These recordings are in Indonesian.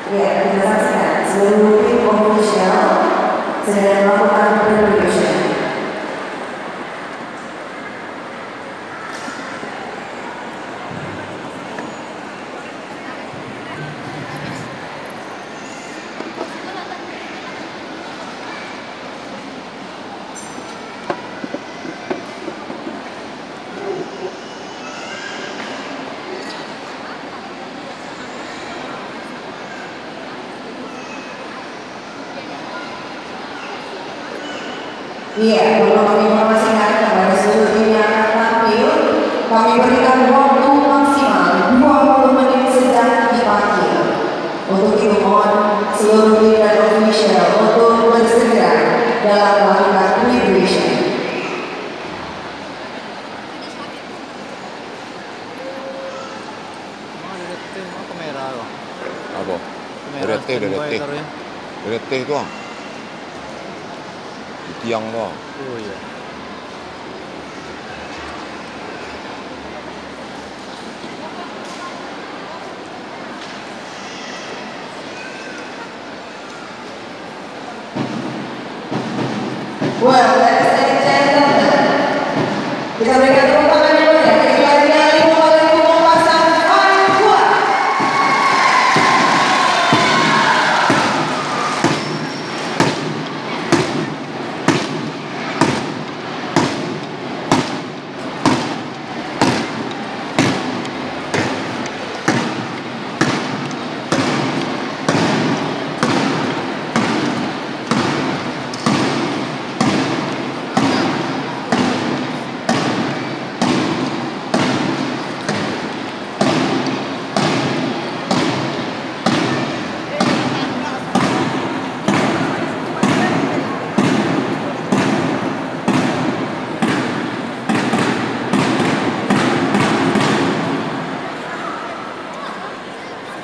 Ya, kita saksikan seluruh tim official sedang melakukan preparation. Iya, untuk kami informasikan kepada seluruh tim yang akan tampil, kami berikan waktu maksimal 20 menit sejak dipanggil. Untuk itu mohon seluruh tim dan official untuk bersegera dalam melakukan preparation. Apa? Udah teh itu ah. Di tiang tuh. Oh iya. Well, ladies and gentlemen, kita berikan tepuk tangan yang meriah bagi latihan Limu oleh Kumo Pasang Aqua.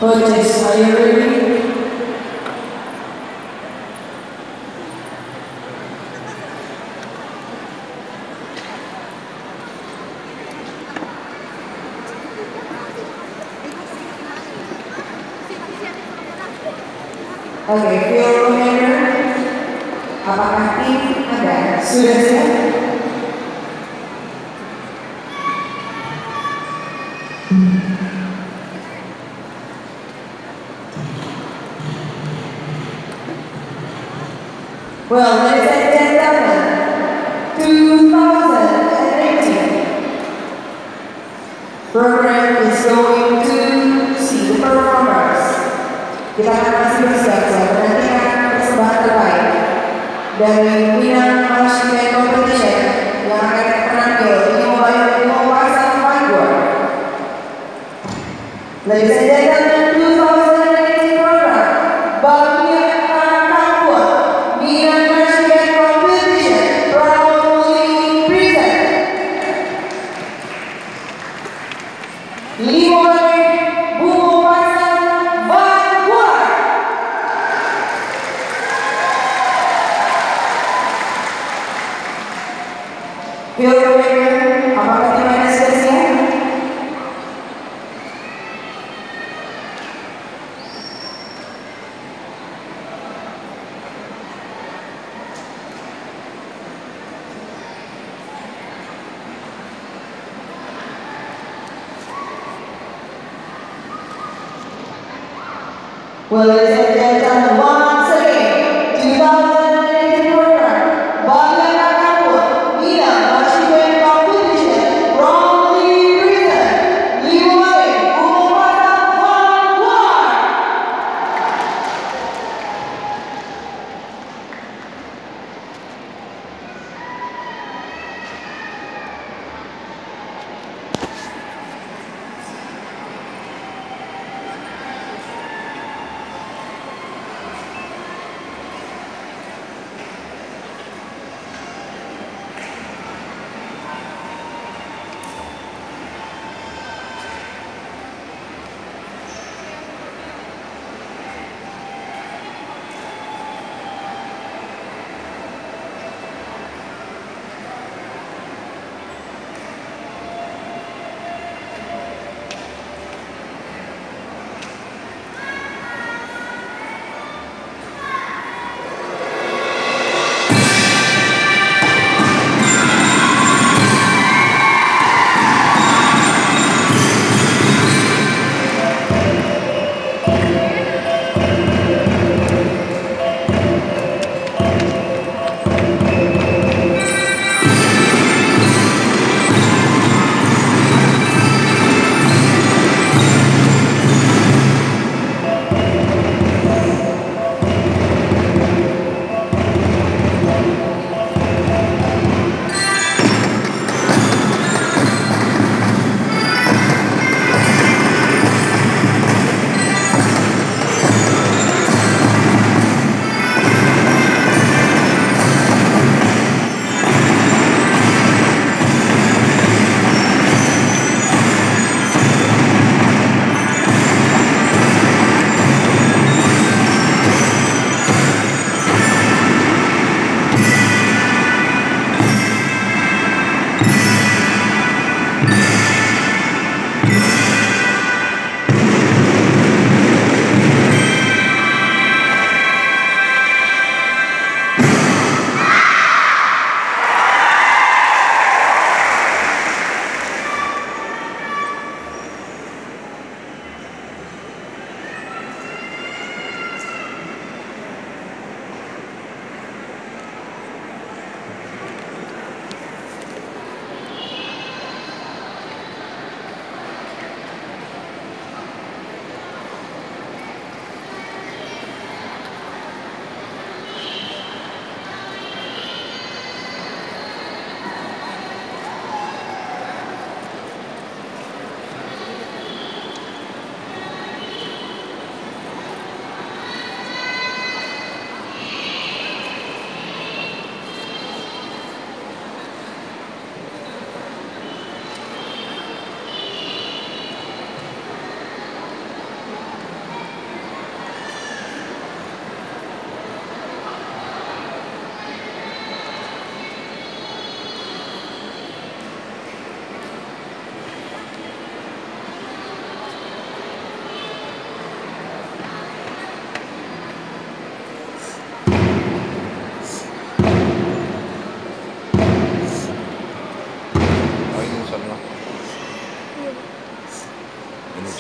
Coaches, are you ready? Oke, field commander, apakah tim Anda sudah siap? Well, ladies and gentlemen, 2018 program is going to see the performers. Kita akan masih bersiap-siap menantikan persembahan terbaik dari Minang Marching Band Competition yang akan menampil di Mobile Pasang Aqua. Ladies and gentlemen, 2018 program Bagian Aqua Minang Marching Band Competition proudly present Limu oleh Kumo Pasang Aqua. Field commander, apakah tim Anda sudah siap? Well, ladies and gentlemen, once again, 2018 program, Bagian Aqua, Minang Marching Band Competition, proudly present, Limu oleh Kumo Pasang Aqua.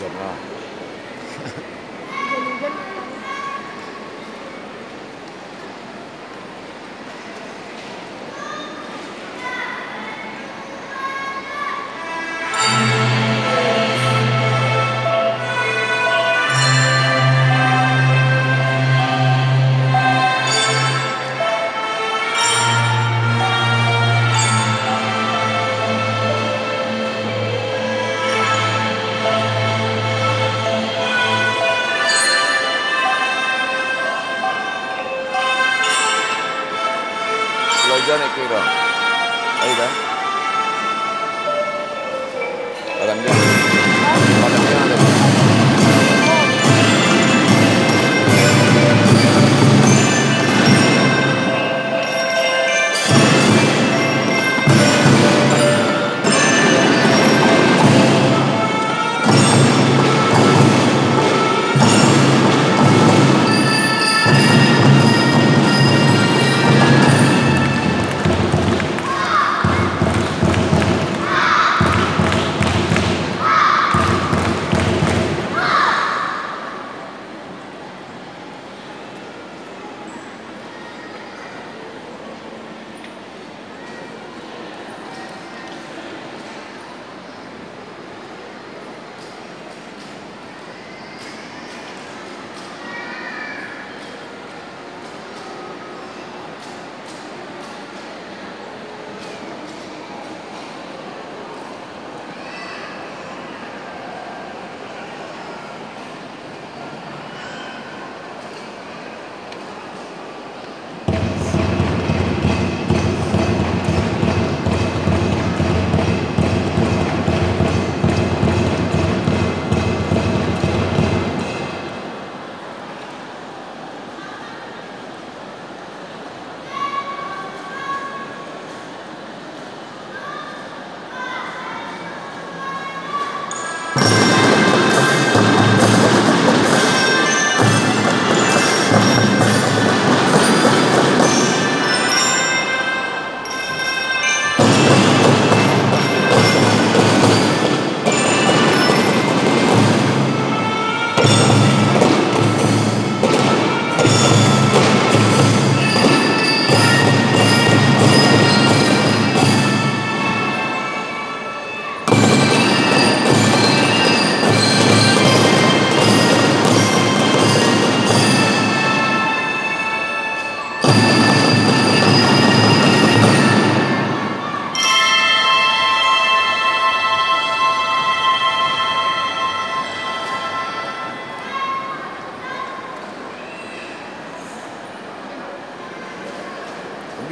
kosong lah. Belajar naik kira. Ayo kan? Padamnya. Padamnya ada.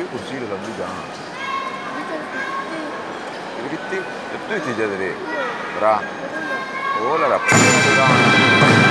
Kursi dalam juga. Itu jadi berah. Oh lah, dapat.